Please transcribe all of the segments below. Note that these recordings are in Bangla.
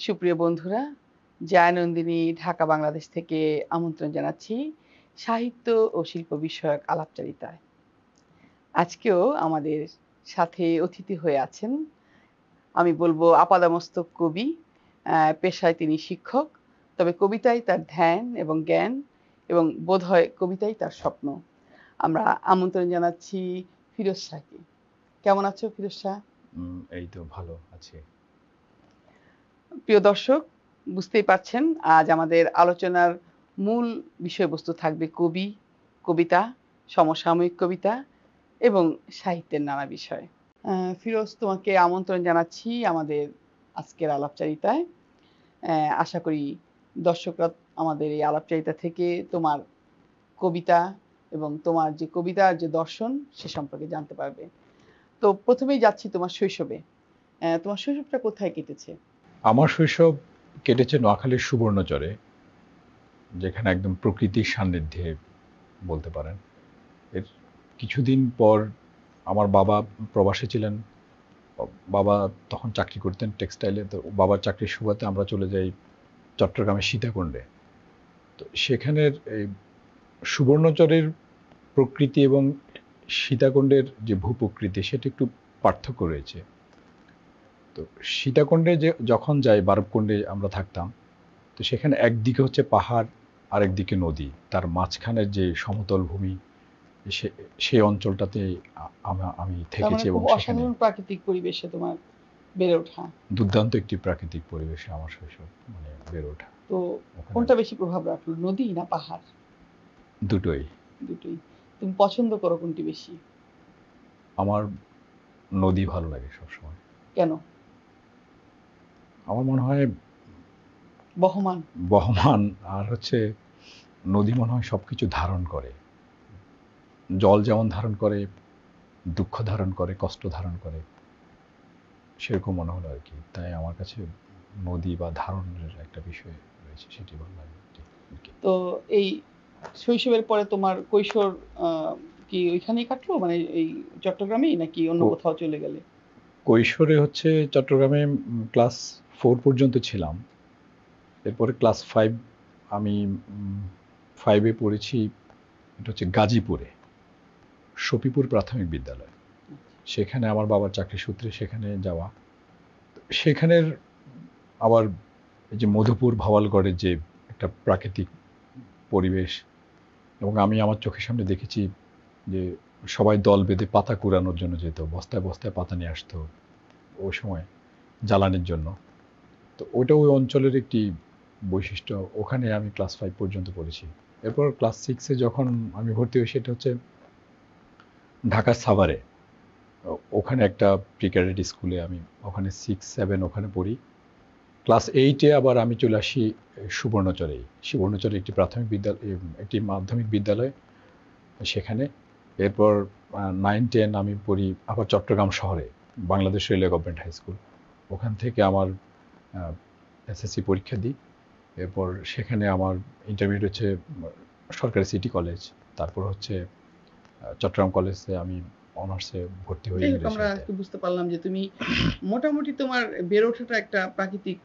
সুপ্রিয় বন্ধুরা, জয়ানন্দিনী ঢাকা বাংলাদেশ থেকে আমন্ত্রণ জানাচ্ছি সাহিত্য ও শিল্প বিষয়ক আলাপচারিতায়। আজকেও আমাদের সাথে অতিথি হয়ে আছেন, আমি বলবো আপাদমস্তক কবি, পেশায় তিনি শিক্ষক, তবে কবিতায় তার ধ্যান এবং জ্ঞান এবং বোধহয় কবিতাই তার স্বপ্ন। আমরা আমন্ত্রণ জানাচ্ছি ফিরোজ শাহকে। কেমন আছো ফিরোজ শাহ? এই তো ভালো আছি। প্রিয় দর্শক, বুঝতেই পারছেন আজ আমাদের আলোচনার মূল বিষয়বস্তু থাকবে কবি, কবিতা, সমসাময়িক কবিতা এবং সাহিত্যের নানা বিষয়। ফিরোজ, তোমাকে আমন্ত্রণ জানাচ্ছি আমাদের আজকের আলাপচারিতায়। আশা করি দর্শকরা আমাদের এই আলাপচারিতা থেকে তোমার কবিতা এবং তোমার যে কবিতার যে দর্শন সে সম্পর্কে জানতে পারবে। তো প্রথমেই যাচ্ছি তোমার শৈশবে। তোমার শৈশবটা কোথায় কেটেছে? আমার শৈশব কেটেছে নোয়াখালীর সুবর্ণচরে, যেখানে একদম প্রকৃতির সান্নিধ্যে বলতে পারেন। এর কিছুদিন পর আমার বাবা প্রবাসে ছিলেন। বাবা তখন চাকরি করতেন টেক্সটাইলে, তো বাবার চাকরির সুবাদে আমরা চলে যাই চট্টগ্রামের সীতাকুণ্ডে। তো সেখানের এই সুবর্ণচরের প্রকৃতি এবং সীতাকুণ্ডের যে ভূপ্রকৃতি সেটা একটু পার্থক্য রয়েছে। তো সীতাকুণ্ডে যখন যাই, বারবকুণ্ডে আমরা থাকতাম, তো সেখানে একদিকে হচ্ছে পাহাড়, আরেকদিকে নদী, তার মাঝখানের যে সমতল ভূমি, সেই অঞ্চলটাতে আমি থেকেছি এবং খুব সেখানে অসাধারণ প্রাকৃতিক পরিবেশে তোমার বেড়ে ওঠা। দুর্দান্ত একটি প্রাকৃতিক পরিবেশে আমার শৈশব বেড়ে ওঠা। তো কোনটা বেশি প্রভাব রাখলো, নদী না পাহাড়? দুটোই। দুটোই। তুমি পছন্দ করো কোনটি বেশি? আমার নদী ভালো লাগে সবসময়। কেন? আমার মনে হয় বহমান। বহমান, আর হচ্ছে নদী মনে হয় সবকিছু ধারণ করে। জল যেমন ধারণ করে, দুঃখ ধারণ করে, কষ্ট ধারণ করে, সেরকম মনে হলো আর কি। তাই আমার কাছে নদী বা ধারণের একটা বিষয় রয়েছে, সেটি ভালো লাগে। তো এই শৈশবের পরে তোমার কৈশোর কি ওইখানেই কাটলো, মানে এই চট্টগ্রামেই, নাকি অন্য কোথাও চলে গেলে? কৈশোরে হচ্ছে চট্টগ্রামে ক্লাস 4 পর্যন্ত ছিলাম। এরপরে ক্লাস 5 আমি 5-এ পড়েছি, এটা হচ্ছে গাজীপুরে, সফিপুর প্রাথমিক বিদ্যালয়। সেখানে আমার বাবার চাকরি সূত্রে সেখানে যাওয়া। সেখানের আবার এই যে মধুপুর, ভাওয়ালগড়ের যে একটা প্রাকৃতিক পরিবেশ, এবং আমি আমার চোখের সামনে দেখেছি যে সবাই দল বেঁধে পাতা কুড়ানোর জন্য যেত, বস্তায় বস্তায় পাতা নিয়ে আসতো ওই সময় জ্বালানির জন্য। তো ওইটা ওই অঞ্চলের একটি বৈশিষ্ট্য। ওখানে আমি ক্লাস 5 পর্যন্ত পড়েছি। এরপর ক্লাস 6-এ যখন আমি ভর্তি হই, সেটা হচ্ছে ঢাকার সাভারে, ওখানে একটা প্রি ক্যাডেট স্কুলে। আমি ওখানে 6-7 ওখানে পড়ি। ক্লাস 8-এ আবার আমি চলে আসি সুবর্ণচরে। সুবর্ণচরে একটি প্রাথমিক বিদ্যালয়, একটি মাধ্যমিক বিদ্যালয়, সেখানে। এরপর 9-10 আমি পড়ি আবার চট্টগ্রাম শহরে, Bangladesh railway government high school. ওখান থেকে আমার এসএসসি পরীক্ষা দিই। এরপর সেখানে আমার ইন্টারমিডিয়েট হচ্ছে সরকারি সিটি কলেজ, তারপর হচ্ছে চট্টগ্রাম কলেজে আমি অনার্সে ভর্তি হই। আমরা বুঝতে পারলাম যে তুমি মোটামুটি তোমার বেড়ে ওঠাটা একটা প্রাকৃতিক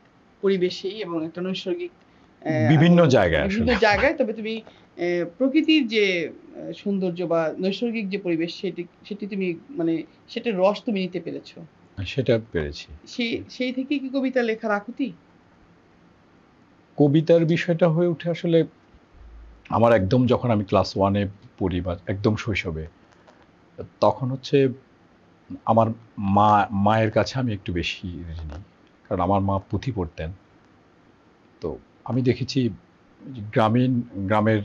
পরিবেশেই এবং একটা নৈসর্গিক বিভিন্ন জায়গায়, তবে তুমি প্রকৃতির যে সৌন্দর্য বা নৈসর্গিক যে পরিবেশ সেটি তুমি মানে সেটার রস তুমি নিতে পেরেছো। সেটা পেরেছি। সেই থেকে কি কবিতা লেখার আকুতি? কবিতার বিষয়টা হয়ে উঠে আসলে আমার একদম যখন আমি ক্লাস 1-এ পড়ি, বা একদম শৈশবে, তখন হচ্ছে আমার মায়ের কাছে আমি একটু বেশি ঋণী, কারণ আমার মা পুঁথি পড়তেন। তো আমি দেখেছি গ্রামের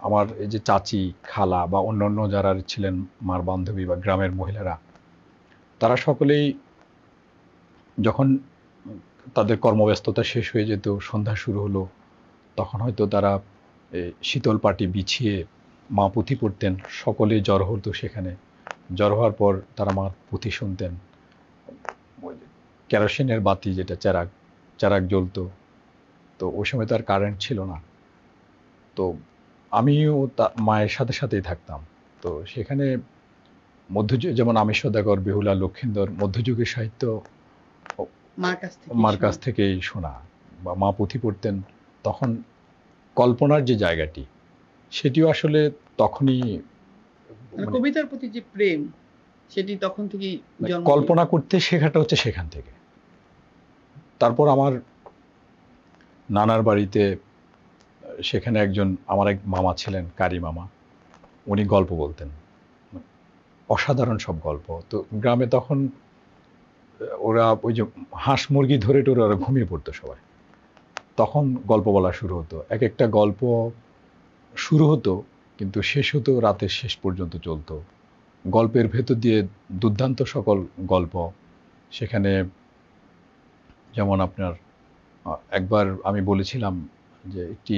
আমার এই যে চাচি, খালা বা অন্যান্য যারা ছিলেন মার বান্ধবী বা গ্রামের মহিলারা, তারা সকলেই যখন তাদের কর্মব্যস্ততা শেষ হয়ে যেত, সন্ধ্যা শুরু হলো, তখন হয়তো তারা শীতল পাটি বিছিয়ে মা পুঁথি পড়তেন। সকলেই জড়ো হতো সেখানে। জড়ো হওয়ার পর তারা মার পুঁথি শুনতেন। কেরোসিনের বাতি, যেটা চারাক জ্বলতো, তো ওই সময় তো আর কারেন্ট ছিল না। তো আমিও মায়ের সাথে সাথেই থাকতাম। তো সেখানে যেমন আমিষ সওদাগর, বেহুলা, লক্ষিন্দর, মধ্যযুগের সাহিত্য মার কাছ থেকে মার কাছ থেকেই শোনা, বা মা পুঁথি পড়তেন, তখন কল্পনার যে জায়গাটি সেটিও আসলে তখনই কবিতার প্রতি যে প্রেম সেটি তখন থেকেই জন্ম কল্পনা করতে শেখাটা হচ্ছে সেখান থেকে। তারপর আমার নানার বাড়িতে, সেখানে আমার এক মামা ছিলেন, কারি মামা, উনি গল্প বলতেন, অসাধারণ সব গল্প। তো গ্রামে তখন ওরা ওই যে হাঁস মুরগি ধরে টোরে ওরা ঘুমিয়ে পড়তো সবাই, তখন গল্প বলা শুরু হতো। এক একটা গল্প শুরু হতো কিন্তু শেষ হতো রাতের শেষ পর্যন্ত চলতো। গল্পের ভেতর দিয়ে দুর্দান্ত সকল গল্প। সেখানে যেমন আপনার একবার আমি বলেছিলাম যে একটি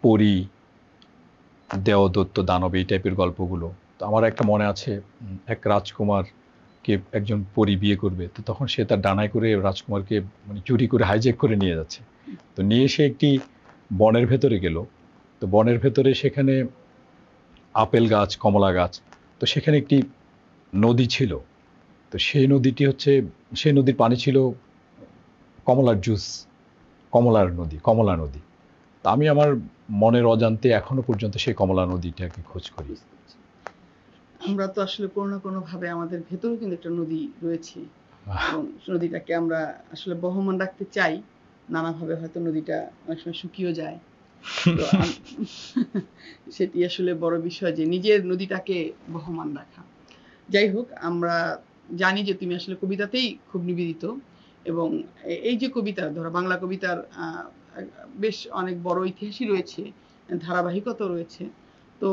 পরী, দেবদত্ত, দানব, এই টাইপের গল্পগুলো। তো আমার একটা মনে আছে, এক রাজকুমারকে একজন পরী বিয়ে করবে, তো তখন সে তার ডানায় করে রাজকুমারকে মানে চুরি করে হাইজ্যাক করে নিয়ে যাচ্ছে। তো নিয়ে সে একটি বনের ভেতরে গেল। তো বনের ভেতরে সেখানে আপেল গাছ, কমলা গাছ, তো সেখানে একটি নদী ছিল। তো সেই নদীর পানি ছিল কমলার জুস, কমলা নদী। তা আমি আমার মনের অজান্তে এখনো পর্যন্ত সেই কমলা নদীটাকে খোঁজ করি। আমরা তো আসলে কোনো না কোনো ভাবে আমাদের ভেতরেও কিন্তু একটা নদী রয়েছে, এবং নদীটাকে আমরা আসলে বহমান রাখতে চাই, নানাভাবে হয়তো নদীটা অনেক সময় শুকিয়েও যায়। তো সেটি আসলে বড় বিষয় যে নিজের নদীটাকে বহমান রাখা। যাই হোক, আমরা জানি যে তুমি আসলে কবিতাতেই খুব নিবেদিত, এবং এই যে কবিতা, ধরো বাংলা কবিতার বেশ অনেক বড় ইতিহাসই রয়েছে, ধারাবাহিকতা রয়েছে। তো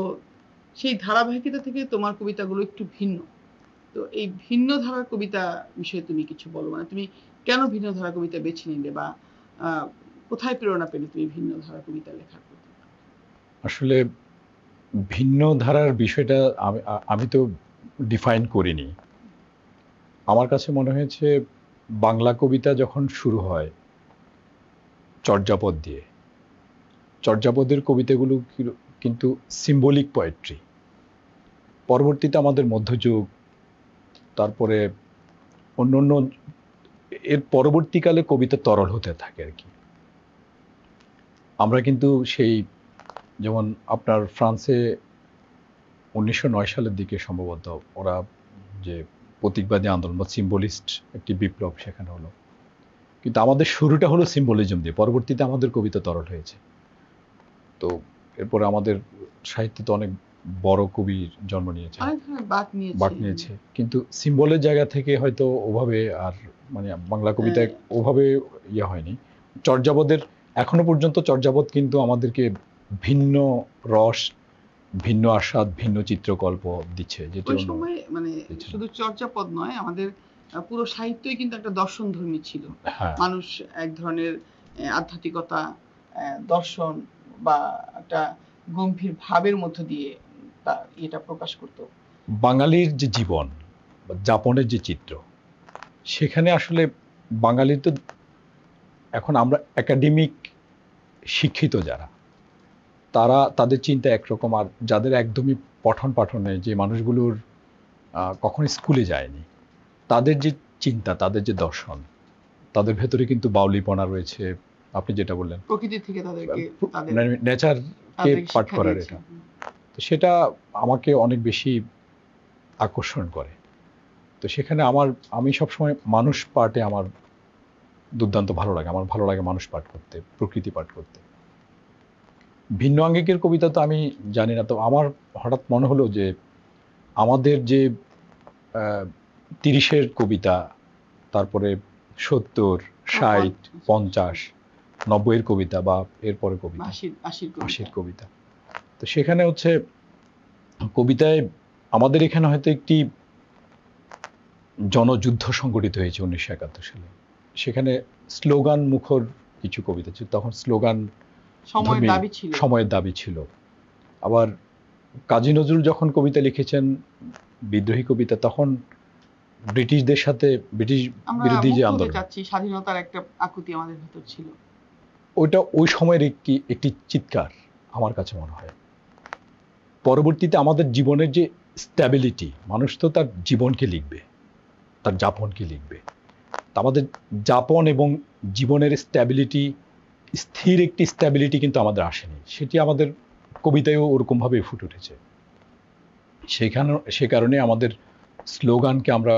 সেই ধারাবাহিকতা থেকে তোমার কবিতাগুলো একটু ভিন্ন। তো এই ভিন্ন ধারার কবিতা বিষয়ে তুমি কিছু বলো, মানে তুমি কেন ভিন্ন ধারার কবিতা বেছে নিলে, বা কোথায় প্রেরণা পেলে তুমি ভিন্ন ধারার কবিতা লেখার প্রতি? আসলে ভিন্ন ধারার বিষয়টা আমি তো ডিফাইন করিনি। আমার কাছে মনে হয়েছে বাংলা কবিতা যখন শুরু হয় চর্যাপদ দিয়ে, চর্যাপদের কবিতাগুলো কিন্তু সিম্বলিক পোয়েট্রি। পরবর্তীতে আমাদের মধ্যযুগ, তারপরে অন্য এর পরবর্তীকালে কবিতা তরল হতে থাকে আর কি। আমরা কিন্তু যেমন আপনার ফ্রান্সে 1909 সালের দিকে সম্ভবত ওরা যে প্রতীকবাদী আন্দোলন বা সিম্বলিস্ট একটি বিপ্লব সেখানে হলো, কিন্তু আমাদের শুরুটা হলো সিম্বলিজম দিয়ে, পরবর্তীতে আমাদের কবিতা তরল হয়েছে। তো এরপরে আমাদের সাহিত্যে তো অনেক বড় কবির জন্ম নিয়েছে, বাক নিয়েছে, কিন্তু সিম্বলের জায়গা থেকে হয়তো ওভাবে আর মানে বাংলা কবিতায় ওভাবে ইয়ে হয়নি। চর্যাপদের এখনো পর্যন্ত চর্যাপদ কিন্তু আমাদেরকে ভিন্ন রস, ভিন্ন আস্বাদ, ভিন্ন চিত্রকল্প দিচ্ছে, যেটা ওই সময় মানে শুধু চর্যাপদ নয়, আমাদের পুরো সাহিত্যই কিন্তু একটা দর্শনধর্মী ছিল। মানুষ এক ধরনের আধ্যাত্মিকতা, দর্শন বা একটা গম্ভীর ভাবের মধ্য দিয়ে এটা প্রকাশ করত। বাঙালির যে জীবন বা যাপনের যে চিত্র, সেখানে আসলে বাঙালির তো এখন আমরা একাডেমিক শিক্ষিত যারা, তাদের চিন্তা একরকম, আর যাদের একদমই পঠন পাঠনে, যে মানুষগুলোর কখনো স্কুলে যায়নি, তাদের যে চিন্তা, তাদের যে দর্শন, তাদের ভেতরে কিন্তু বাউলিপনা রয়েছে। আপনি যেটা বললেন, প্রকৃতি থেকে তাদেরকে নেচারকে পাঠ করার, এটা তো সেটা আমাকে অনেক বেশি আকর্ষণ করে। তো সেখানে আমি সবসময় মানুষ পাঠে আমার দুর্দান্ত ভালো লাগে। আমার ভালো লাগে মানুষ পাঠ করতে, প্রকৃতি পাঠ করতে। ভিন্ন আঙ্গিকের কবিতা তো আমি জানি না, তো আমার হঠাৎ মনে হলো যে আমাদের যে 30-এর কবিতা, তারপরে 70, 60, 50, 90-এর কবিতা বা এরপরে কবিতা, 80-এর কবিতা, তো সেখানে হচ্ছে কবিতায় আমাদের এখানে হয়তো একটি জনযুদ্ধ সংগঠিত হয়েছে 1971 সালে। সেখানে স্লোগান মুখর কিছু কবিতা ছিল, তখন স্লোগান সময়ের দাবি ছিল। আবার কাজী নজরুল যখন কবিতা লিখেছেন, বিদ্রোহী কবিতা, তখন ব্রিটিশদের সাথে, ব্রিটিশ বিরোধী যে আন্দোলন, স্বাধীনতার একটা আকুতি আমাদের ভিতর ছিল, ওইটা ওই সময়ের একটি চিৎকার আমার কাছে মনে হয়। পরবর্তীতে আমাদের জীবনের যে স্ট্যাবিলিটি, মানুষ তো তার জীবনকে লিখবে, তার যাপনকে লিখবে, তা আমাদের যাপন এবং জীবনের স্ট্যাবিলিটি, স্থির একটি স্ট্যাবিলিটি কিন্তু আমাদের আসেনি, সেটি আমাদের কবিতায়ও ওরকমভাবে ফুটে উঠেছে। সে কারণে আমাদের স্লোগানকে আমরা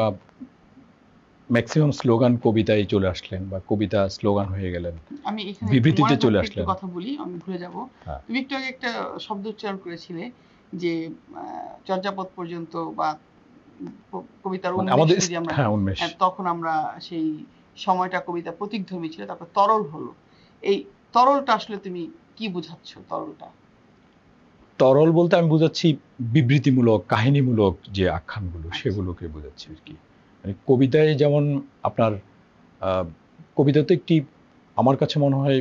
ম্যাক্সিমাম স্লোগান কবিতায় চলে আসলেন, বা কবিতা স্লোগান হয়ে গেলেন, আমি এখানে বিবৃতিতে চলে একটু আসলেন। কথা বলি, আমি ভুলে যাব। হ্যাঁ। তুমি একটু আগে একটা শব্দ উচ্চারণ করেছিলে যে চর্যাপদ পর্যন্ত বা কবিতার মানে উন্মেষ আমাদের যদি আমরা, হ্যাঁ উন্মেষ, তখন আমরা সেই সময়টা কবিতা প্রতীকধর্মী ছিল, তারপর তরল হলো। এই তরলটা আসলে তুমি কি বোঝাচ্ছ? তরলটা তরল বলতে আমি বোঝাচ্ছি বিবৃতিমূলক, কাহিনীমূলক যে আখ্যানগুলো, সেগুলোকে বোঝাচ্ছি আর কি। মানে কবিতায় যেমন আপনার কবিতাতে একটি, আমার কাছে মনে হয়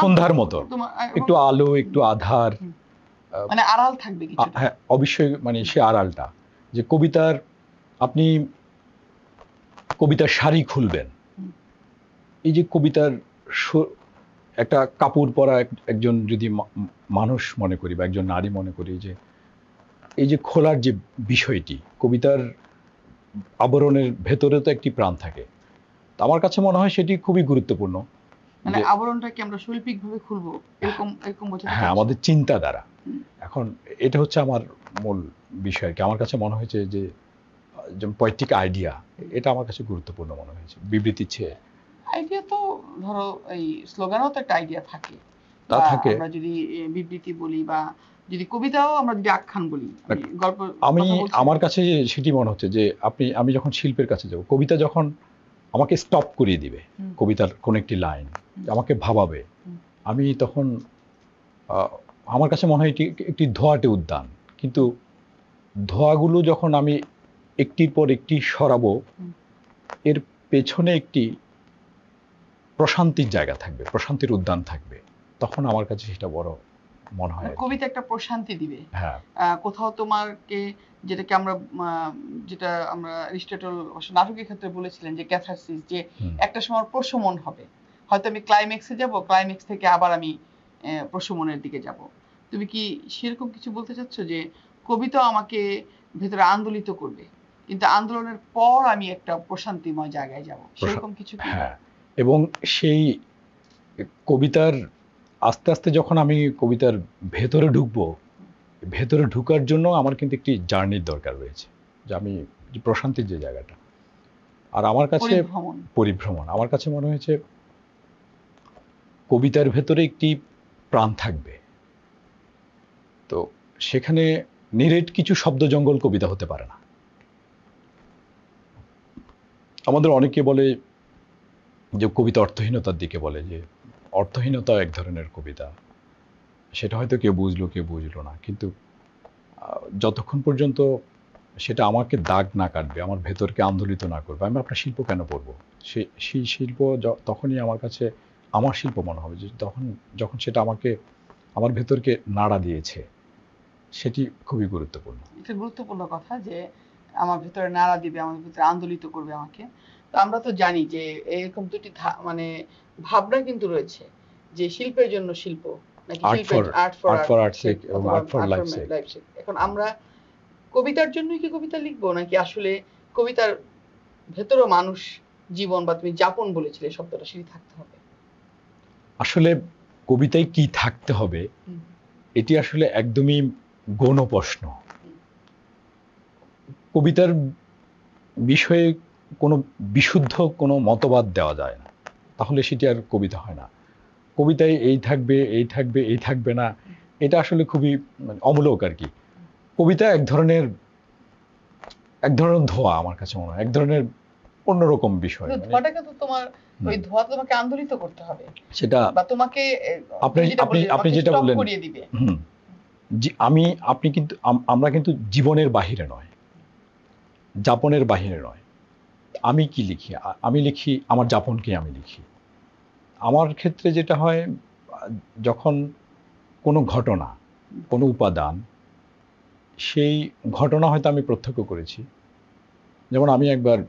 সন্ধ্যার মতো, একটু আলো, একটু আধার, মানে আড়াল থাকবে কিছুটা। হ্যাঁ অবশ্যই, মানে সে আড়ালটা, যে কবিতার আপনি কবিতার শাড়ি খুলবেন, এই যে কবিতার একটা কাপড় পরা একজন যদি মানুষ মনে করি বা একজন নারী মনে করি, যে এই যে খোলার যে বিষয়টি, কবিতার আবরণের ভেতরে তো একটি প্রাণ থাকে। তো আমার কাছে মনে হয় সেটি খুবই গুরুত্বপূর্ণ। মানে আবরণটা কি আমরা শৈল্পিক ভাবে খুলবো, এরকম এরকম বোঝাতে? হ্যাঁ, আমাদের চিন্তা দ্বারা। এখন এটা হচ্ছে আমার মূল বিষয় কি, আমার কাছে মনে হয়েছে যে যেমন পয়েটিক আইডিয়া, এটা আমার কাছে গুরুত্বপূর্ণ মনে হয়েছে বিবৃতির চেয়ে। আইডিয়া তো ধরো এই স্লোগানও তো একটা আইডিয়া থাকে, তা থাকে। আমরা যদি বিবৃতি বলি বা যদি কবিতাও আমরা যদি আখ্যান বলি, গল্প, আমি আমার কাছে সেটি মনে হচ্ছে যে আমি যখন শিল্পের কাছে যাব, কবিতা যখন আমাকে স্টপ করিয়ে দিবে, কবিতার কোন একটি লাইন আমাকে ভাবাবে, আমি তখন আমার কাছে মনে হয় এটি একটি ধোঁয়াটে উদ্যান, কিন্তু ধোঁয়াগুলো যখন আমি একটির পর একটি সরাবো, এর পেছনে একটি প্রশান্তির জায়গা থাকবে, প্রশান্তির উদ্যান থাকবে, তখন আমার কাছে সেটা বড় মনে হয়। কবিতা একটা প্রশান্তি দিবে। হ্যাঁ, কোথাও তোমাকে যেটাকে আমরা যেটা আমরা অ্যারিস্টটল নাটকের ক্ষেত্রে বলেছিলেন যে ক্যাথারসিস, যে একটা সময় প্রশমন হবে, হয়তো আমি ক্লাইম্যাক্সে যাব, ক্লাইম্যাক্স থেকে আবার আমি প্রশমনের দিকে যাব। তুমি কি সেরকম কিছু বলতে চাচ্ছ যে কবিতা আমাকে ভেতরে আন্দোলিত করবে, কিন্তু আন্দোলনের পর আমি একটা প্রশান্তিময় জায়গায় যাব, সেরকম কিছু? হ্যাঁ, এবং সেই কবিতার আস্তে আস্তে যখন আমি কবিতার ভেতরে ঢুকবো, ভেতরে ঢুকার জন্য আমার কিন্তু একটি জার্নির দরকার রয়েছে, যে আমি প্রশান্তির যে জায়গাটা, আর আমার কাছে পরিভ্রমণ, আমার কাছে মনে হয়েছে কবিতার ভেতরে একটি প্রাণ থাকবে। তো সেখানে নিরেট কিছু শব্দ জঙ্গল কবিতা হতে পারে না। আমাদের অনেকে বলে যে কবিতা অর্থহীনতার দিকে বলে, যে অর্থহীনতা এক ধরনের কবিতা, সেটা হয়তো কেউ বুঝলো না, কিন্তু যতক্ষণ পর্যন্ত সেটা আমাকে দাগ না কাটবে, আমার ভেতরকে আন্দোলিত না করবে, আমি আপনার শিল্প কেন পড়বো? সেই শিল্প তখনই আমার কাছে আমার শিল্প মনে হবে, যে যখন সেটা আমাকে, আমার ভেতরকে নাড়া দিয়েছে, সেটি খুবই গুরুত্বপূর্ণ। এটা গুরুত্বপূর্ণ কথা, যে আমার ভেতরে নাড়া দিবে, আমার ভেতরে আন্দোলিত করবে আমাকে। তো আমরা তো জানি যে এরকম দুটি মানে ভাবনা কিন্তু রয়েছে, যে শিল্পের জন্য শিল্প, নাকি আর্ট ফর আর্ট সেক এবং আর্ট ফর লাইফ সেক। এখন আমরা কবিতার জন্যই কি কবিতা লিখবো, নাকি আসলে কবিতার ভেতরে মানুষ জীবন, বা তুমি যাপন বলেছিলে শব্দটা, সেটি থাকতে হবে? আসলে কবিতায় কি থাকতে হবে, এটি আসলে একদমই গৌণ প্রশ্ন। কবিতার বিষয়ে কোনো বিশুদ্ধ কোনো মতবাদ দেওয়া যায় না, তাহলে সেটি আর কবিতা হয় না। কবিতায় এই থাকবে, এই থাকবে, এই থাকবে না, এটা আসলে খুবই অমূলক আর কি। কবিতা এক ধরনের ধোঁয়া, আমার কাছে মনে হয় এক ধরনের অন্যরকম বিষয়। ধোঁয়াটাকে তো তোমার, ওই ধোঁয়া তোমাকে আন্দোলিত করতে হবে, সেটা বা তোমাকে আপনি যেটা বললেন, আপনি কিন্তু, আমরা কিন্তু জীবনের বাহিরে নয়, যাপনের বাহিরে নয়। আমি কি লিখি? আমি লিখি আমার যাপনকে, আমি লিখি। আমার ক্ষেত্রে যেটা হয়, যখন কোনো ঘটনা, কোনো উপাদান, সেই ঘটনা হয়তো আমি প্রত্যক্ষ করেছি। যেমন আমি একবার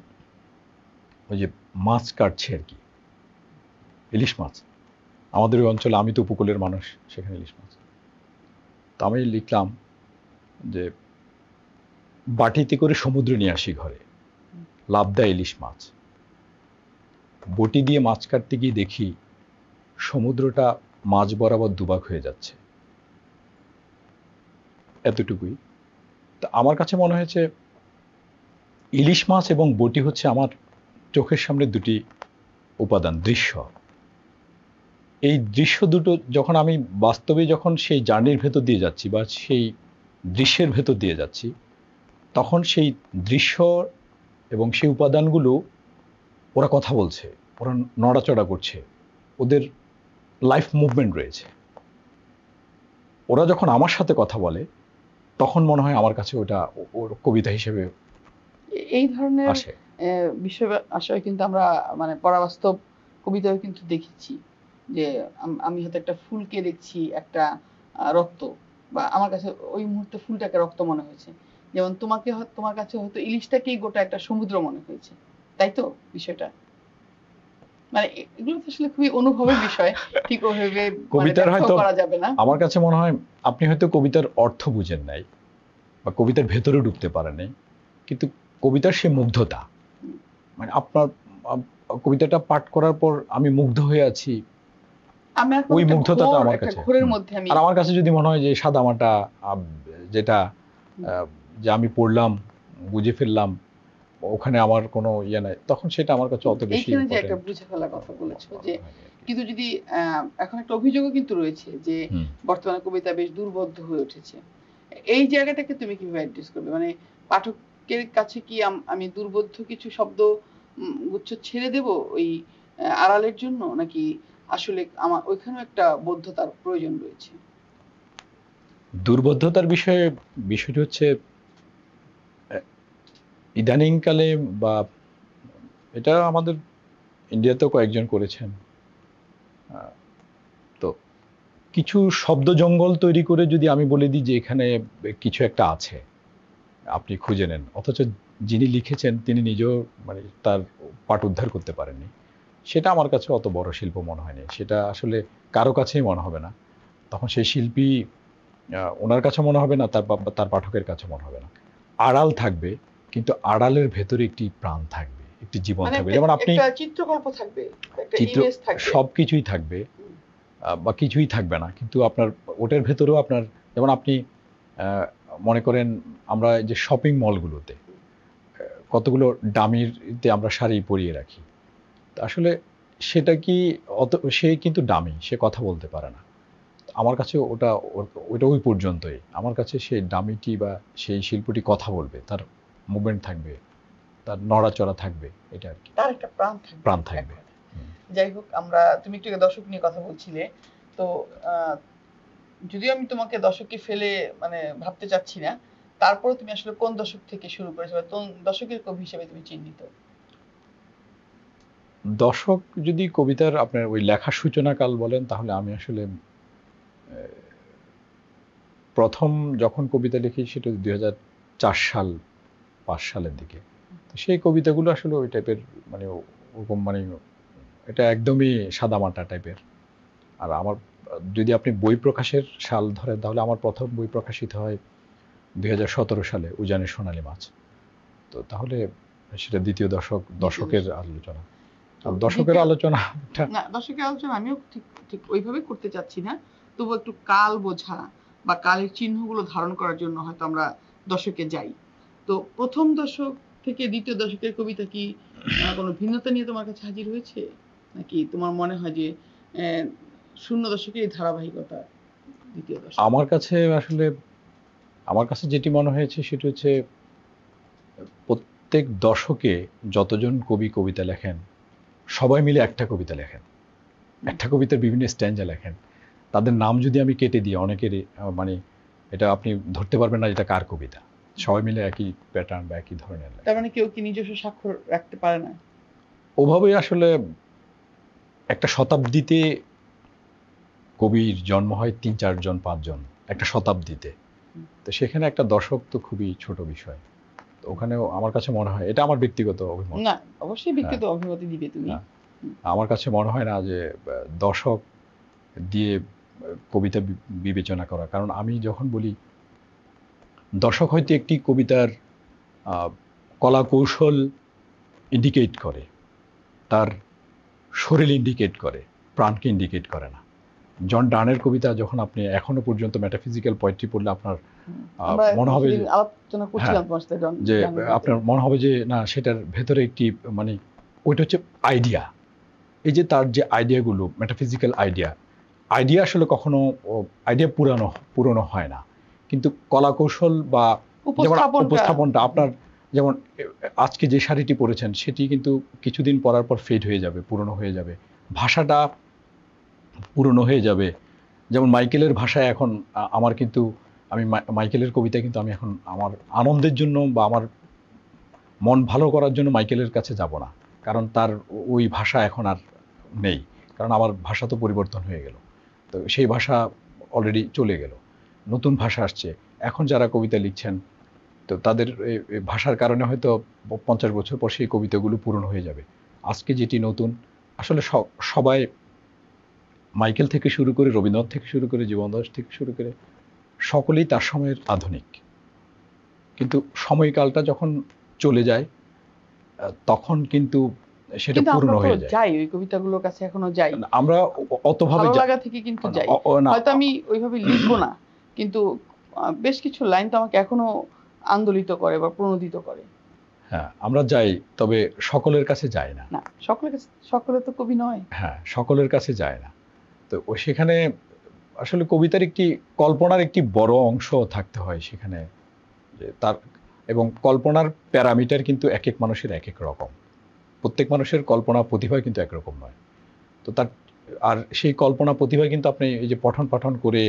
ওই যে মাছ কাটছি আর কি, ইলিশ মাছ, আমাদের ওই অঞ্চলে, আমি তো উপকূলের মানুষ, সেখানে ইলিশ মাছ। তো আমি লিখলাম যে বাটিতে করে সমুদ্রে নিয়ে আসি ঘরে, লাভ দেয় ইলিশ মাছ। বটি দিয়ে মাছ কাটতে গিয়ে দেখি সমুদ্রটা মাঝ বরাবর দুভাগ হয়ে যাচ্ছে, এতটুকুই। তা আমার কাছে মনে হয়েছে ইলিশ মাছ এবং বটি হচ্ছে আমার চোখের সামনে দুটি উপাদান, দৃশ্য। এই দৃশ্য দুটো যখন আমি বাস্তবে যখন সেই জার্নির ভেতর দিয়ে যাচ্ছি বা সেই দৃশ্যের ভেতর দিয়ে যাচ্ছি, তখন সেই দৃশ্য এবং সেই উপাদানগুলো ওরা কথা বলছে, ওরা নড়াচড়া করছে, ওদের লাইফ মুভমেন্ট রয়েছে। ওরা যখন আমার সাথে কথা বলে তখন মনে হয় আমার কাছে ওটা ওর কবিতা হিসেবে এই ধরনের আসে। বিষয় আশয় কিন্তু আমরা মানে পরাবাস্তব কবিতায় কিন্তু দেখেছি যে আমি হয়তো একটা ফুলকে দেখছি একটা রক্ত, বা আমার কাছে ওই মুহূর্তে ফুলটাকে রক্ত মনে হয়েছে, যেমন তোমার কাছে হয়তো ইলিশটাকেই গোটা একটা সমুদ্র মনে হয়েছে, তাই তো বিষয়টা? মানে এগুলো তো আসলে খুবই অনুভবের বিষয়, ঠিক ওইভাবে মানে কবিতার ব্যাখ্যাও হয়তো করা যাবে না। আমার কাছে মনে হয় আপনি হয়তো কবিতার অর্থ বুঝেন নাই বা কবিতার ভেতরে ঢুকতে পারেন নাই, কিন্তু কবিতার সে মুগ্ধতা, মানে আপনার কবিতাটা পাঠ করার পর আমি মুগ্ধ হয়ে আছি, আমি এখন ওই একটা মুগ্ধতাটা আমার একটা কাছে। ঘোরের মধ্যে আমি, আর আমার কাছে যদি মনে হয় যে সাদামাটা যেটা যে আমি পড়লাম, বুঝে ফেললাম, ওখানে আমার কোনো ইয়ে নাই, তখন সেটা আমার কাছে অত বেশি এইখানে যে একটা ইম্পর্টেন্ট বুঝে ফেলার কথা বলেছো যে, হয় আর কি। কিন্তু যদি এখন একটা অভিযোগও কিন্তু রয়েছে যে হুম। বর্তমানে কবিতা বেশ দুর্বোধ্য হয়ে উঠেছে, এই জায়গাটাকে তুমি কিভাবে অ্যাড্রেস করবে? মানে পাঠকের কাছে কি আমি দুর্বোধ্য কিছু শব্দ গুচ্ছ ছেড়ে দেব ওই আড়ালের জন্য, নাকি আসলে আমার ওইখানেও একটা বদ্ধতার প্রয়োজন রয়েছে? দুর্বোধ্যতার বিষয়টি হচ্ছে ইদানিংকালে, বা এটা আমাদের ইন্ডিয়াতেও কয়েকজন করেছেন, তো কিছু শব্দ জঙ্গল তৈরি করে যদি আমি বলে দিই যে এখানে কিছু একটা আছে, আপনি খুঁজে নেন, অথচ যিনি লিখেছেন তিনি নিজেও মানে তার পাঠ উদ্ধার করতে পারেননি, সেটা আমার কাছে অত বড় শিল্প মনে হয়নি, সেটা আসলে কারো কাছেই মনে হবে না। তখন সেই শিল্পী ওনার কাছে মনে হবে না, তার পাঠকের কাছে মনে হবে না। আড়াল থাকবে, কিন্তু আড়ালের ভেতরে একটি প্রাণ থাকবে, একটি জীবন মানে থাকবে। যেমন আপনি একটা চিত্রকল্প থাকবে, একটা চিত্র, ইমেজ থাকবে। সবকিছুই থাকবে বা কিছুই থাকবে না, কিন্তু আপনার ওটার ভেতরেও আপনার, যেমন আপনি মনে করেন আমরা যে শপিং মলগুলোতে কতগুলো ডামিতে আমরা শাড়ি পরিয়ে রাখি, তো আসলে সেটা কি অত, সে কিন্তু ডামি, সে কথা বলতে পারে না। আমার কাছে ওটা ওই পর্যন্তই। আমার কাছে সেই ডামিটি বা সেই শিল্পটি কথা বলবে, তার মুভমেন্ট থাকবে, তার নড়াচড়া থাকবে, এটা আর কি, তার একটা প্রাণ থাকবে, প্রাণ থাকবে। যাই হোক, তুমি একটু দর্শক নিয়ে কথা বলছিলে, তো যদিও আমি তোমাকে দর্শককে ফেলে মানে ভাবতে চাচ্ছি না, তারপরে তুমি আসলে কোন দশক থেকে শুরু করেছো, বা কোন দশকের কবি হিসেবে তুমি চিহ্নিত? দর্শক যদি কবিতার আপনার ওই লেখার সূচনাকাল বলেন, তাহলে আমি আসলে প্রথম যখন কবিতা লিখি সেটা 2004 সাল 5 সালের দিকে। তো সেই কবিতাগুলো আসলে ওই টাইপের, মানে ওরকম, মানে এটা একদমই সাদামাটা টাইপের। আর আমার যদি আপনি বই প্রকাশের সাল ধরেন, তাহলে আমার প্রথম বই প্রকাশিত হয় 2017 সালে, উজানের সোনালী মাছ। তো তাহলে সেটা দ্বিতীয় দশকের আলোচনা। দশকের আলোচনা না, দশকের আলোচনা আমিও ঠিক ঠিক ওইভাবে করতে চাচ্ছি না, তবু একটু কাল বোঝা বা কালের চিহ্নগুলো ধারণ করার জন্য হয়তো আমরা দশকে যাই। তো প্রথম দশক থেকে দ্বিতীয় দশকের কবিতা কি কোনো ভিন্নতা নিয়ে তোমার কাছে হাজির হয়েছে, নাকি তোমার মনে হয় যে শূন্য দশকের এই ধারাবাহিকতা দ্বিতীয় দশক? আমার কাছে যেটি মনে হয়েছে সেটা হচ্ছে প্রত্যেক দশকে যতজন কবি কবিতা লেখেন, সবাই মিলে একটা কবিতা লেখেন, একটা কবিতার বিভিন্ন স্ট্যান্জা লেখেন। তাদের নাম যদি আমি কেটে দিই, অনেকেরই মানে এটা আপনি ধরতে পারবেন না এটা কার কবিতা। সবাই মিলে একই প্যাটার্ন বা একই ধরনের লেখা। তার মানে কেউ কি নিজস্ব স্বাক্ষর রাখতে পারে না? ওভাবেই আসলে একটা শতাব্দীতে কবির জন্ম হয় 3-4 জন 5 জন একটা শতাব্দীতে। তো সেখানে একটা দশক তো খুবই ছোট বিষয়। তো ওখানেও আমার কাছে মনে হয়, এটা আমার ব্যক্তিগত অভিমত। না, অবশ্যই ব্যক্তিগত অভিমত দিবে তুমি। আমার কাছে মনে হয় না যে দশক দিয়ে কবিতা বিবেচনা করা, কারণ আমি যখন বলি দশক হয়তো একটি কবিতার কলা কৌশল ইন্ডিকেট করে, তার শরীর ইন্ডিকেট করে, প্রাণকে ইন্ডিকেট করে না। জন ডানের কবিতা যখন আপনি এখনো পর্যন্ত মেটাফিজিক্যাল পোয়েট্রি পড়লে আপনার আমরা মনে হবে কিছুদিন যে আলোচনা করছিলাম তোমার সাথে যে গানের আপনার ব্যাপারে। মনে হবে যে না, সেটার ভেতরে একটি মানে ওইটা হচ্ছে আইডিয়া। এই যে তার যে আইডিয়াগুলো, মেটাফিজিক্যাল আইডিয়া আসলে কখনো আইডিয়া পুরনো হয় না, কিন্তু কলা কৌশল বা যেমন উপস্থাপনটা আপনার, যেমন আজকে যে শাড়িটি পরেছেন সেটি কিন্তু কিছুদিন পরার পর ফেড হয়ে যাবে, পুরনো হয়ে যাবে, ভাষাটা পুরনো হয়ে যাবে। যেমন মাইকেলের ভাষায় এখন আমার কিন্তু আমি মাইকেলের কবিতা কিন্তু আমি এখন আমার আনন্দের জন্য বা আমার মন ভালো করার জন্য মাইকেলের কাছে যাব না, কারণ তার ওই ভাষা এখন আর নেই, কারণ আমার ভাষা তো পরিবর্তন হয়ে গেল। তো সেই ভাষা অলরেডি চলে গেল, নতুন ভাষা আসছে। এখন যারা কবিতা লিখছেন তো তাদের এই ভাষার কারণে হয়তো 50 বছর পর সেই কবিতাগুলো পূরণ হয়ে যাবে। আজকে যেটি নতুন, আসলে সবাই মাইকেল থেকে শুরু করে, রবীন্দ্রনাথ থেকে শুরু করে, জীবন দাস থেকে শুরু করে সকলেই তার সময়ের আধুনিক, কিন্তু সময়কালটা যখন চলে যায় তখন কিন্তু সেটা পূর্ণ হয়ে যায়। যাই ওই কবিতাগুলোর কাছে এখনো যাই আমরা অতভাবে ভালো লাগা থেকে, কিন্তু যাই। হয়তো আমি ওইভাবে লিখবো না, কিন্তু বেশ কিছু লাইন তো আমাকে এখনো আন্দোলিত করে বা প্রণোদিত করে। হ্যাঁ, আমরা যাই, তবে সকলের কাছে যায় না। না, সকলে তো কবি নয়। হ্যাঁ, সকলের কাছে যায় না। তো সেখানে আসলে কবিতার একটি কল্পনার একটি বড় অংশ থাকতে হয় সেখানে, যে তার এবং কল্পনার প্যারামিটার কিন্তু এক এক মানুষের এক এক রকম। প্রত্যেক মানুষের কল্পনা প্রতিভা কিন্তু একরকম নয়। তো তার আর সেই কল্পনা প্রতিভা কিন্তু আপনি এই যে পঠন পাঠন করে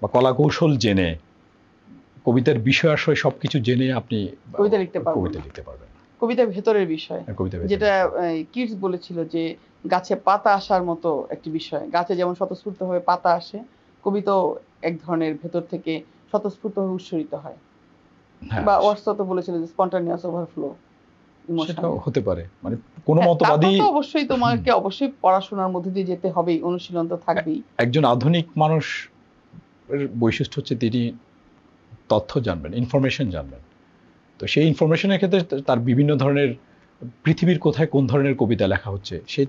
বা কলা কৌশল জেনে, কবিতার বিষয় আশয় সবকিছু জেনে আপনি কবিতা লিখতে পারবেন না। কবিতার ভেতরের বিষয়, যেটা কিডস বলেছিল যে গাছে পাতা আসার মতো একটি বিষয়। গাছে যেমন স্বতঃস্ফূর্তভাবে পাতা আসে, কবিতাও এক ধরনের ভেতর থেকে স্বতঃস্ফূর্তভাবে উচ্চারিত হয়। বা ওয়ার্ডসওয়ার্থ বলেছিল যে স্পন্টানিয়াস ওভারফ্লো ইমোশন। সেটাও হতে পারে, মানে কোনো মতবাদী। তো অবশ্যই তোমাকে অবশ্যই পড়াশোনার মধ্যে দিয়ে যেতে হবেই, অনুশীলন তো থাকবেই। একজন আধুনিক মানুষ এর বৈশিষ্ট্য হচ্ছে তিনি তথ্য জানবেন, ইনফরমেশন জানবেন। তো সেই ইনফরমেশনের ক্ষেত্রে তার বিভিন্ন ধরনের পৃথিবীর কোথায় কোন ধরনের কবিতা লেখা হচ্ছে সেই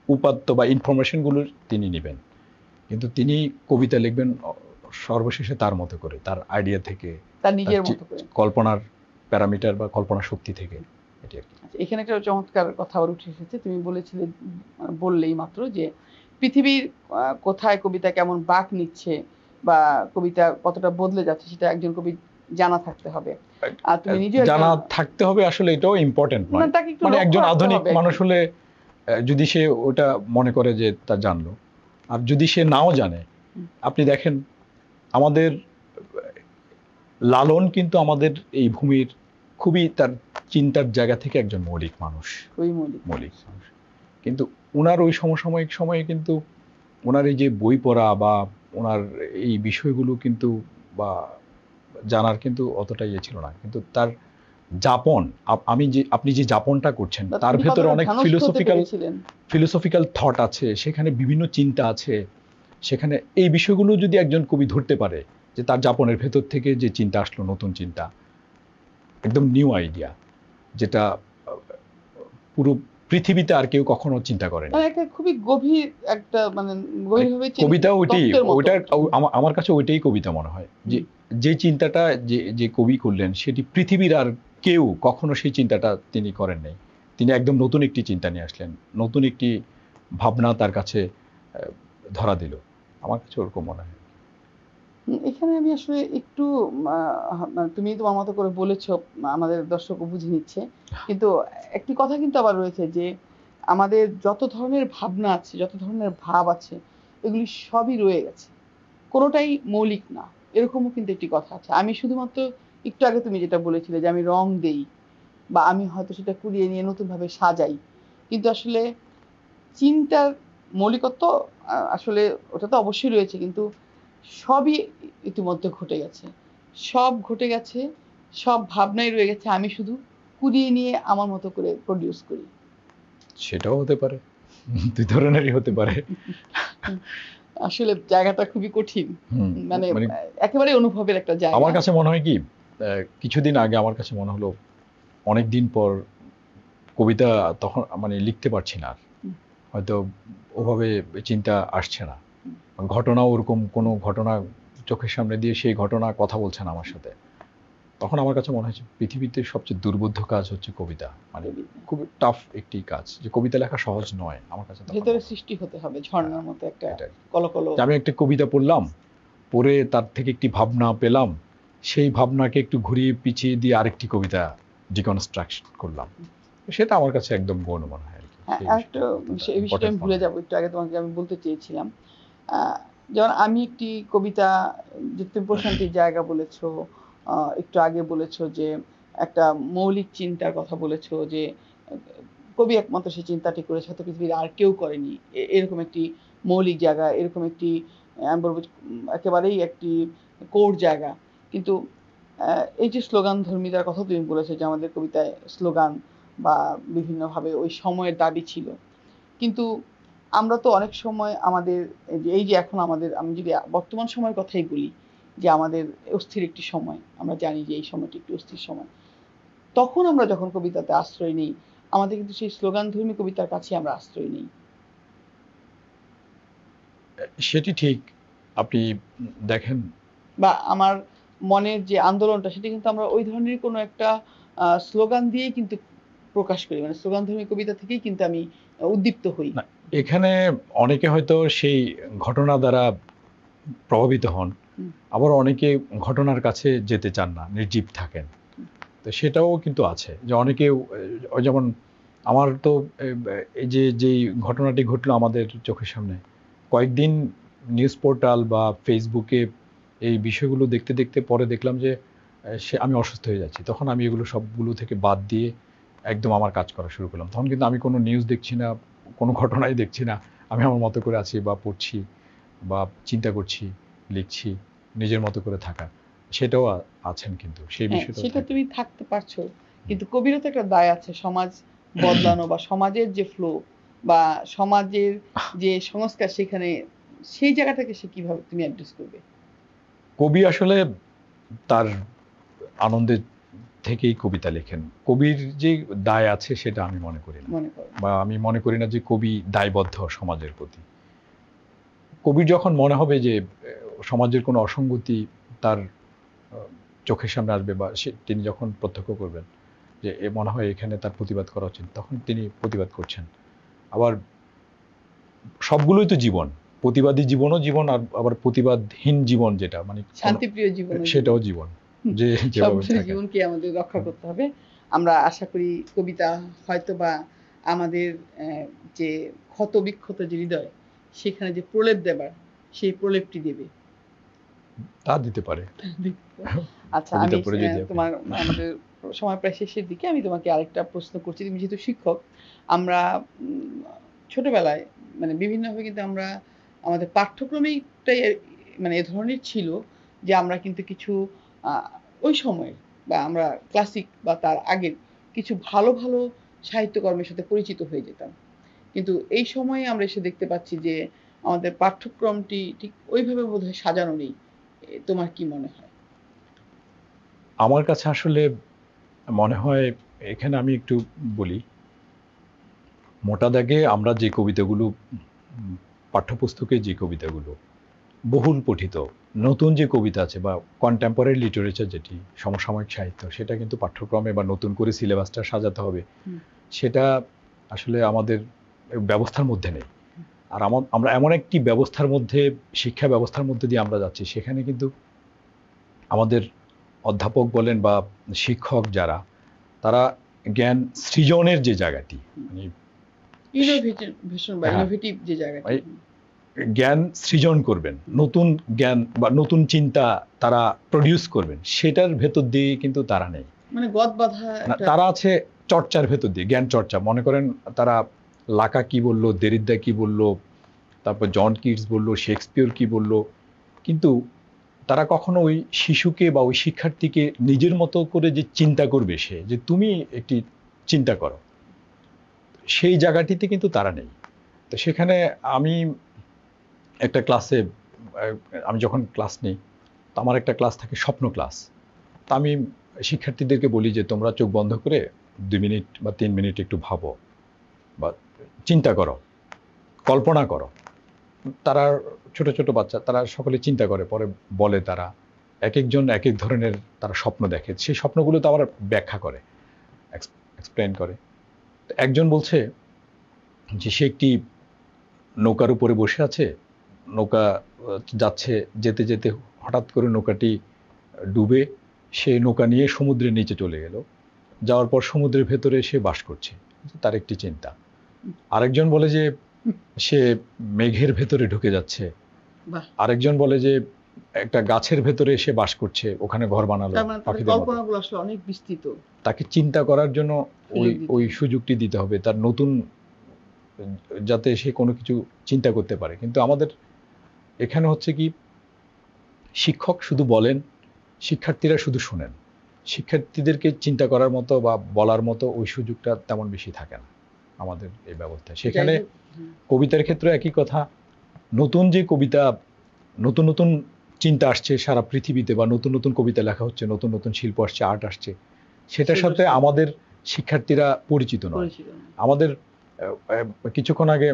উপাত্ত বা ইনফরমেশনগুলো তিনি নেবেন, কিন্তু তিনি কবিতা লিখবেন সর্বশেষে তার মতো করে, তার আইডিয়া থেকে, তার নিজের মতো করে, কল্পনার প্যারামিটার বা কল্পনা শক্তি থেকে। এটি আর কি। এখানে একটা চমৎকার কথা আবার উঠে এসেছে। তুমি বললেই মাত্র যে পৃথিবীর কোথায় কবিতা কেমন বাঁক নিচ্ছে বা কবিতা কতটা বদলে যাচ্ছে সেটা একজন কবি জানা থাকতে হবে। আর তুমি নিজেও জানা থাকতে হবে, আসলে এটাও ইম্পর্টেন্ট নয়। মানে একজন আধুনিক মানুষ হলে যদি সে ওটা মনে করে যে তা জানলো, আর যদি সে নাও জানে, আপনি দেখেন আমাদের লালন কিন্তু আমাদের এই ভূমির খুবই তার চিন্তার জায়গা থেকে একজন মৌলিক মানুষ, মৌলিক মানুষ। কিন্তু ওনার ওই সমসাময়িক সময়ে কিন্তু ওনার এই যে বই পড়া বা ওনার এই বিষয়গুলো কিন্তু বা জানার কিন্তু অতটা ইয়ে ছিল না, কিন্তু তার যাপন, আপনি যে যাপনটা করছেন তার ভেতরে অনেক ফিলোসফিক্যাল থট আছে, সেখানে বিভিন্ন চিন্তা আছে। সেখানে এই বিষয়গুলো যদি একজন কবি ধরতে পারে, যে তার যাপনের ভেতর থেকে যে চিন্তা আসলো, নতুন চিন্তা, একদম নিউ আইডিয়া, যেটা পুরো পৃথিবীতে আর কেউ কখনো চিন্তা করেনি। একটা খুবই গভীর একটা মানে গভীরভাবে কবিতা ওইটার আমার কাছে ওইটাই কবিতা মনে হয়, যে চিন্তাটা যে কবি করলেন সেটি পৃথিবীর আর কেউ কখনো সেই চিন্তাটা তিনি করেন নাই। তিনি একদম নতুন একটি চিন্তা নিয়ে আসলেন, নতুন একটি ভাবনা তার কাছে ধরা দিল। আমার কাছে ওরকম মনে হয়। এখানে আমি আসলে একটু তুমি তোমার মতো করে বলেছ, আমাদের দর্শকও বুঝে নিচ্ছে, কিন্তু একটি কথা কিন্তু আবার রয়েছে যে আমাদের যত ধরনের ভাবনা আছে, যত ধরনের ভাব আছে, এগুলি সবই রয়ে গেছে, কোনোটাই মৌলিক না, এরকমও কিন্তু একটি কথা আছে। আমি শুধুমাত্র একটু আগে তুমি যেটা বলেছিলে যে আমি রং দেই বা আমি হয়তো সেটা কুড়িয়ে নিয়ে নতুন ভাবে সাজাই, কিন্তু আসলে চিন্তার মৌলিকত্ব আসলে ওটা তো অবশ্যই রয়েছে, কিন্তু সবই ইতিমধ্যে ঘটে গেছে, সব ঘটে গেছে, সব ভাবনাই রয়ে গেছে, আমি শুধু কুড়িয়ে নিয়ে আমার মতো করে প্রডিউস করি। সেটাও হতে পারে, দুই ধরনেরই হতে পারে। আসলে জায়গাটা খুবই কঠিন, মানে একেবারে অনুভবের একটা জায়গা। আমার কাছে মনে হয় কি, কিছুদিন আগে আমার কাছে মনে হলো অনেকদিন পর কবিতা তখন মানে লিখতে পারছি না, হয়তো ওভাবে চিন্তা আসছে না, ঘটনা ওরকম কোনো ঘটনা চোখের সামনে দিয়ে সেই ঘটনা কথা বলছে না আমার সাথে, তখন আমার কাছে মনে হচ্ছে পৃথিবীতে সবচেয়ে দুর্বোধ্য কাজ হচ্ছে কবিতা। মানে খুব টাফ একটি কাজ, যে কবিতা লেখা সহজ নয় আমার কাছে তখন ভেতরে মনে হয়। সৃষ্টি হতে হবে ঝর্ণার মতো একটা এটাই। কলকল। যে আমি একটা কবিতা পড়লাম, পড়ে তার থেকে একটি ভাবনা পেলাম, সেই ভাবনাকে একটু ঘুরিয়ে পিছিয়ে দিয়ে আরেকটি কবিতা ডিকনস্ট্রাকশন করলাম, সেটা আমার কাছে একদম গৌণ মনে হয় আর কি। হ্যাঁ, সেই একটা বিষয়টা এই বিষয়টা আমি important ভুলে মনে হয়। যাবো, একটু আগে তোমাকে আমি বলতে চেয়েছিলাম। যেমন আমি একটি কবিতা, যে তুমি প্রশান্তির জায়গা বলেছো, একটু আগে বলেছো যে একটা মৌলিক চিন্তার কথা বলেছো, যে কবি একমাত্র সেই চিন্তাটি করেছে, হয়তো পৃথিবীর আর কেউ করেনি। এরকম একটি মৌলিক জায়গা, এরকম একটি আমি বলবো একেবারেই একটি কোর জায়গা। কিন্তু এই যে স্লোগান ধর্মীতার কথা তুমি বলেছো, যে আমাদের কবিতায় স্লোগান বা বিভিন্নভাবে ওই সময়ের দাবি ছিল। কিন্তু আমরা তো অনেক সময় আমাদের এই যে এখন আমাদের, আমি যদি বর্তমান সময়ের কথাই বলি, যে আমাদের অস্থির একটি সময়, আমরা জানি যে এই সময়টি একটি অস্থির সময়, তখন আমরা যখন কবিতাতে আশ্রয় নিই, আমাদের কিন্তু সেই স্লোগানধর্মী কবিতার কাছে আমরা আশ্রয় নিই। সেটি ঠিক। আপনি দেখেন, বা আমার মনের যে আন্দোলনটা, সেটা কিন্তু আমরা ওই ধরনের কোনো একটা স্লোগান দিয়েই কিন্তু প্রকাশ করি, মানে স্লোগানধর্মী কবিতা থেকেই কিন্তু আমি উদ্দীপ্ত হই। না, এখানে অনেকে হয়তো সেই ঘটনা দ্বারা প্রভাবিত হন, হুম, আবার অনেকে ঘটনার কাছে যেতে চান না, নির্জীব থাকেন। হুম, তো সেটাও কিন্তু আছে, যে অনেকে ওই যেমন আমার তো এই যে যেই ঘটনাটি ঘটলো আমাদের চোখের সামনে, কয়েকদিন নিউজ পোর্টাল বা ফেসবুকে এই বিষয়গুলো দেখতে দেখতে পরে দেখলাম যে সে আমি অসুস্থ হয়ে যাচ্ছি, তখন আমি এগুলো সবগুলো থেকে বাদ দিয়ে একদম আমার কাজ করা শুরু করলাম। তখন কিন্তু আমি কোনো নিউজ দেখছি না, কোনো ঘটনাই দেখছি না, আমি আমার মতো করে আছি বা পড়ছি বা চিন্তা করছি, লিখছি, নিজের মতো করে থাকা, সেটাও আছেন কিন্তু সেই হ্যাঁ, বিষয়টাও সেটা থাকে। তুমি থাকতে পারছো, কিন্তু কবিরও তো একটা দায় আছে সমাজ বদলানো, বা সমাজের যে ফ্লো, বা সমাজের যে সংস্কার, সেখানে সেই জায়গাটাকে সে কিভাবে তুমি অ্যাড্রেস করবে? কবি আসলে তার আনন্দের থেকেই কবিতা লেখেন, কবির যে দায় আছে সেটা আমি মনে করি না, মনে করো। বা আমি মনে করি না যে কবি দায়বদ্ধ সমাজের প্রতি। কবির যখন মনে হবে যে সমাজের কোনো অসঙ্গতি তার চোখের সামনে আসবে, বা তিনি যখন প্রত্যক্ষ করবেন যে এ মনে হয় এখানে তার প্রতিবাদ করা উচিত, তখন তিনি প্রতিবাদ করছেন। আবার সবগুলোই তো জীবন, প্রতিবাদী জীবনও জীবন, আর আবার প্রতিবাদহীন জীবন যেটা মানে শান্তিপ্রিয় জীবনের সেটাও জীবন, যে যেভাবে সবগুলো থাকে। জীবনকে আমাদের রক্ষা করতে হবে। আমরা আশা করি কবিতা হয়তোবা আমাদের যে ক্ষত বিক্ষত যে হৃদয়, সেখানে যে প্রলেপ দেবার, সেই প্রলেপটি দেবে। তা দিতে পারে। আচ্ছা, কবিতা আমি পড়ে যদি আপনি তোমার আমাদের সময় প্রায় শেষের দিকে, আমি তোমাকে আরেকটা প্রশ্ন করছি। তুমি যেহেতু শিক্ষক, আমরা ছোটবেলায় মানে বিভিন্নভাবে কিন্তু আমরা আমাদের পাঠ্যক্রমেইটাই মানে এ ধরনের ছিল, যে আমরা কিন্তু কিছু ওই সময়ের বা আমরা ক্লাসিক বা তার আগের কিছু ভালো ভালো সাহিত্যকর্মের সাথে পরিচিত হয়ে যেতাম। কিন্তু এই সময়ে আমরা এসে দেখতে পাচ্ছি যে আমাদের পাঠ্যক্রমটি ঠিক ওইভাবে বোধহয় সাজানো নেই। তোমার কি মনে হয়? আমার কাছে আসলে মনে হয়, এখানে আমি একটু বলি, মোটা দাগে আমরা যে কবিতাগুলো পাঠ্যপুস্তকে, যে কবিতাগুলো বহুল পঠিত, নতুন যে কবিতা আছে বা কন্টেম্পোরারি লিটারেচার যেটি সমসাময়িক সাহিত্য, সেটা কিন্তু পাঠ্যক্রমে বা নতুন করে সিলেবাসটা সাজাতে হবে, হুম, সেটা আসলে আমাদের ব্যবস্থার মধ্যে নেই। আর আমরা এমন একটি ব্যবস্থার মধ্যে, শিক্ষা ব্যবস্থার মধ্যে দিয়ে আমরা যাচ্ছি, সেখানে কিন্তু আমাদের অধ্যাপক বলেন বা শিক্ষক যারা, তারা জ্ঞান সৃজনের যে জায়গাটি, মানে ইনোভেশন বা হ্যাঁ, ইনোভেটিভ যে জায়গাটি। মানে জ্ঞান সৃজন করবেন, নতুন জ্ঞান বা নতুন চিন্তা তারা প্রডিউস করবেন, সেটার ভেতর দিয়ে কিন্তু তারা নেই। মানে গদ বাঁধা না, একটা। তারা আছে চর্চার ভেতর দিয়ে, জ্ঞান চর্চা। মনে করেন তারা লাকা কি বলল, দেরিদ্দা কি বলল, তারপর জন কিটস বলল, শেক্সপিয়র কি বলল, কিন্তু তারা কখনো ওই শিশুকে বা ওই শিক্ষার্থীকে নিজের মতো করে যে চিন্তা করবে, সে যে তুমি একটি চিন্তা করো, সেই জায়গাটিতে কিন্তু তারা নেই। তো সেখানে আমি একটা ক্লাসে, আমি যখন ক্লাস নিই, তো আমার একটা ক্লাস থাকে স্বপ্ন ক্লাস। তা আমি শিক্ষার্থীদেরকে বলি যে তোমরা চোখ বন্ধ করে 2 মিনিট বা 3 মিনিট একটু ভাবো বা চিন্তা করো কল্পনা করো, তারা ছোট ছোট বাচ্চা, তারা সকলে চিন্তা করে, পরে বলে, তারা এক একজন এক এক ধরনের তারা স্বপ্ন দেখে, সেই স্বপ্নগুলো তো আবার ব্যাখ্যা করে, এক্সপ্লেন করে। একজন বলছে যে সে একটি নৌকার উপরে বসে আছে, নৌকা যাচ্ছে, যেতে যেতে হঠাৎ করে নৌকাটি ডুবে সে নৌকা নিয়ে সমুদ্রের নিচে চলে গেল, যাওয়ার পর সমুদ্রের ভেতরে সে বাস করছে, তার একটি চিন্তা। আরেকজন বলে যে সে মেঘের ভেতরে ঢুকে যাচ্ছে, বাহ। আরেকজন বলে যে একটা গাছের ভেতরে সে বাস করছে, ওখানে ঘর বানালো তার মানে তাদের পাখিদের মতো। কল্পনাগুলো আসলে অনেক বিস্তৃত। তাকে চিন্তা করার জন্য ওই সুযোগ দিতে ওই হবে। সুযোগটি দিতে হবে, তার নতুন, যাতে সে কোনো কিছু চিন্তা করতে পারে। কিন্তু আমাদের এখানে হচ্ছে কি, শিক্ষক শুধু বলেন, শিক্ষার্থীরা শুধু শোনেন, শিক্ষার্থীদেরকে চিন্তা করার মতো বা বলার মতো ওই সুযোগটা তেমন বেশি থাকে না আমাদের এই ব্যবস্থায়। সেখানে যাই হোক, কবিতার ক্ষেত্রে একই কথা, নতুন যে কবিতা, নতুন নতুন চিন্তা আসছে সারা পৃথিবীতে, বা নতুন নতুন কবিতা লেখা হচ্ছে, নতুন নতুন শিল্প আসছে, আর্ট আসছে, সেটার সেগুলোর সাথে সাথে আমাদের শিক্ষার্থীরা পরিচিত নয়। পরিচিত না। আমাদের কিছুক্ষণ আগে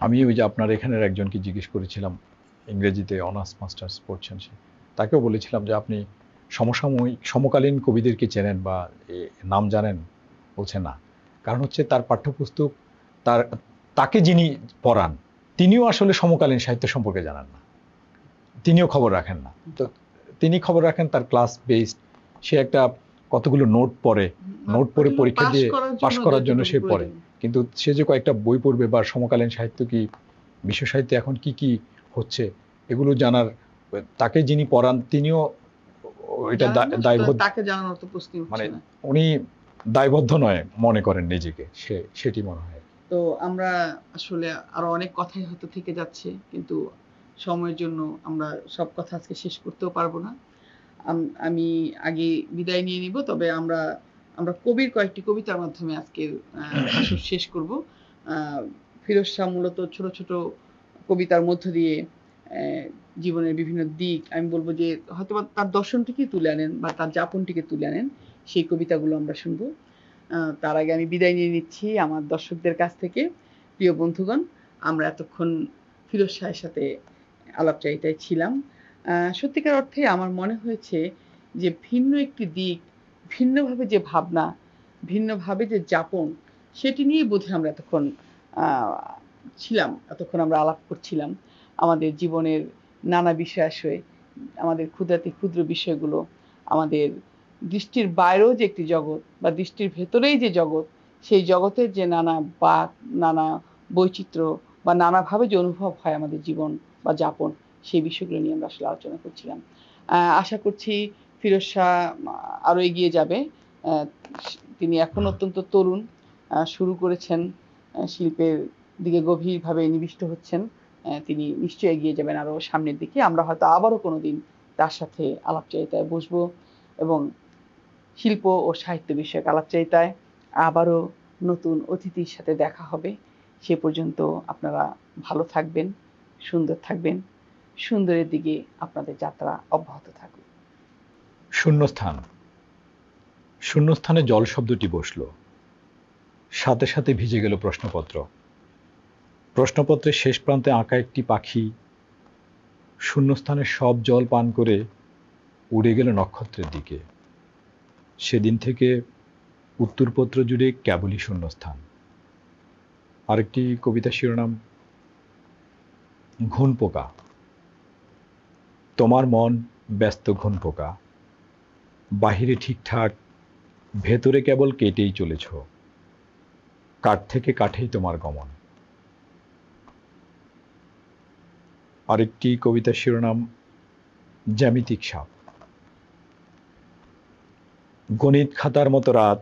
আমি ওই যে আপনার এখানের একজনকে জিজ্ঞেস করেছিলাম, ইংরেজিতে অনার্স মাস্টার্স পড়ছেন সে, তাকেও বলেছিলাম যে আপনি সমসাময়িক সমকালীন কবিদেরকে চেনেন বা নাম জানেন? বলছে না। কারণ হচ্ছে তার পাঠ্যপুস্তক, তাকে যিনি পড়ান তিনিও আসলে সমকালীন সাহিত্য সম্পর্কে জানেন না, তিনিও খবর রাখেন না। তো তিনি খবর রাখেন তার ক্লাস বেসড, সে একটা কতগুলো নোট পড়ে, নোট পড়ে পরীক্ষা দিয়ে পাশ করার জন্য সে পড়ে, কিন্তু সে যে কয়েকটা বই পড়বে বা সমকালীন সাহিত্য কি, বিশ্ব সাহিত্যে এখন কি কি হচ্ছে, এগুলো জানার, তাকে যিনি পড়ান তিনিও এটা দায়বদ্ধ, তাকে জানানোর তো প্রশ্নই উঠছে মানে না। উনি দায়বদ্ধ নয় মনে করেন নিজেকে, সেটি মনে হয়। তো আমরা আসলে আরো অনেক কথাই হয়তো থেকে যাচ্ছে, কিন্তু সময়ের জন্য আমরা সব কথা আজকে শেষ করতেও পারবো না। আমি আগে বিদায় নিয়ে নিব, তবে আমরা কবির কয়েকটি কবিতার মাধ্যমে আজকের আসর শেষ করব। ফিরোজ শাহ মূলত ছোট ছোট কবিতার মধ্য দিয়ে জীবনের বিভিন্ন দিক, আমি বলবো যে হয়তো তার দর্শনটিকে তুলে আনেন বা তার যাপনটিকে তুলে আনেন, সেই কবিতাগুলো আমরা শুনবো। তার আগে আমি বিদায় নিয়ে নিচ্ছি আমার দর্শকদের কাছ থেকে। প্রিয় বন্ধুগণ, আমরা এতক্ষণ ফিরোজ শাহের সাথে আলাপচারিতায় ছিলাম। সত্যিকার অর্থে আমার মনে হয়েছে যে ভিন্ন একটি দিক, ভিন্নভাবে যে ভাবনা, ভিন্নভাবে যে যাপন, সেটি নিয়ে বোধহয় আমরা এতক্ষণ ছিলাম, এতক্ষণ আমরা আলাপ করছিলাম। আমাদের জীবনের নানা বিষয়াশয়, আমাদের ক্ষুদ্রাতি ক্ষুদ্র বিষয়গুলো, আমাদের দৃষ্টির বাইরেও যে একটি জগৎ বা দৃষ্টির ভেতরেই যে জগৎ, সেই জগতের যে নানা বাক, নানা বৈচিত্র্য বা নানাভাবে যে অনুভব হয় আমাদের জীবন বা যাপন, সেই বিষয়গুলো নিয়ে আমরা আসলে আলোচনা করছিলাম। আশা করছি ফিরোজ শাহ আরও এগিয়ে যাবে। তিনি এখন অত্যন্ত তরুণ, শুরু করেছেন, শিল্পের দিকে গভীরভাবে নিবিষ্ট হচ্ছেন, তিনি নিশ্চয়ই এগিয়ে যাবেন আরও সামনের দিকে। আমরা হয়তো আবারও কোনো দিন তার সাথে আলাপচারিতায় বসবো এবং শিল্প ও সাহিত্য বিষয়ক আলাপচারিতায় আবারও নতুন অতিথির সাথে দেখা হবে। সে পর্যন্ত আপনারা ভালো থাকবেন, সুন্দর থাকবেন, সুন্দরের দিকে আপনাদের যাত্রা অব্যাহত থাকুক। শূন্যস্থান। শূন্যস্থানে জল শব্দটি বসল, সাথে সাথে ভিজে গেল প্রশ্নপত্র। প্রশ্নপত্রের শেষ প্রান্তে আঁকা একটি পাখি শূন্যস্থানের সব জল পান করে উড়ে গেল নক্ষত্রের দিকে। সেদিন থেকে উত্তরপত্র জুড়ে কেবলই শূন্যস্থান। আরেকটি কবিতা শিরোনাম ঘুন পোকা। তোমার মন ব্যস্ত ঘুন পোকা, বাহিরে ঠিকঠাক, ভেতরে কেবল কেটেই চলেছ, কাঠ থেকে কাঠেই তোমার গমন। আরেকটি কবিতা শিরোনাম জ্যামিতিক সাপ। গণিত খাতার মতো রাত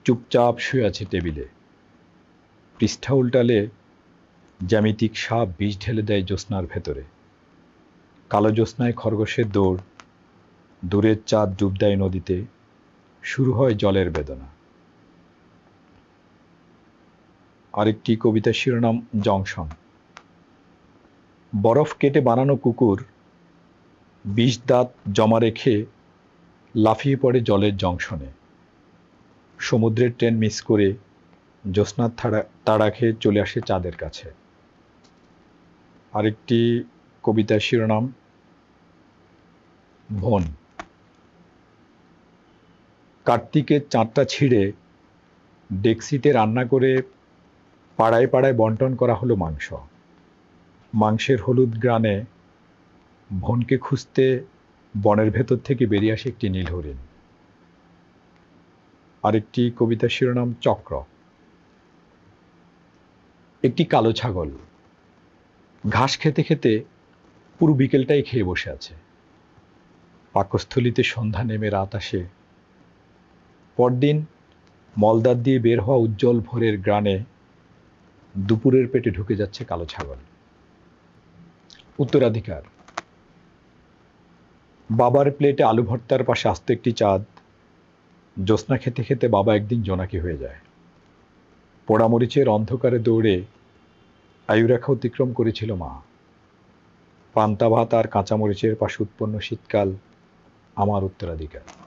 চুপচাপ শুয়ে আছে টেবিলে, পৃষ্ঠা উল্টালে জ্যামিতিক সাপ বিষ ঢেলে দেয় জ্যোৎস্নার ভেতরে। কালো জ্যোৎস্নায় খরগোশের দৌড়, দূরের চাঁদ ডুব দেয় নদীতে, শুরু হয় জলের বেদনা। আরেকটি কবিতার শিরোনাম জংশন। বরফ কেটে বানানো কুকুর বিষ দাঁত জমা রেখে লাফিয়ে পড়ে জলের জংশনে। সমুদ্রের ট্রেন মিস করে জ্যোৎস্নার তাড়া খেয়ে চলে আসে চাঁদের কাছে। আরেকটি কবিতার শিরোনাম ভন। কার্তিকের চাঁদটা ছিঁড়ে ডেক্সিতে রান্না করে পাড়ায় পাড়ায় বন্টন করা হলো মাংস। মাংসের হলুদ গ্রানে ভনকে খুঁজতে বনের ভেতর থেকে বেরিয়ে আসে একটি নীল হরিণ। আরেকটি কবিতার শিরোনাম চক্র। একটি কালো ছাগল ঘাস খেতে খেতে পুরো বিকেলটাই খেয়ে বসে আছে। পাকস্থলিতে সন্ধ্যা নেমে রাত আসে। পরদিন মলদ্বার দিয়ে বের হওয়া উজ্জ্বল ভোরের গ্রানে দুপুরের পেটে ঢুকে যাচ্ছে কালো ছাগল। উত্তরাধিকার। বাবার প্লেটে আলু ভর্তার পাশে আস্ত একটি চাঁদ। জ্যোৎস্না খেতে খেতে বাবা একদিন জোনাকি হয়ে যায়। পোড়ামরিচের অন্ধকারে দৌড়ে আয়ুরেখা অতিক্রম করেছিল মা। পান্তা ভাত আর কাঁচামরিচের পাশে উৎপন্ন শীতকাল আমার উত্তরাধিকার।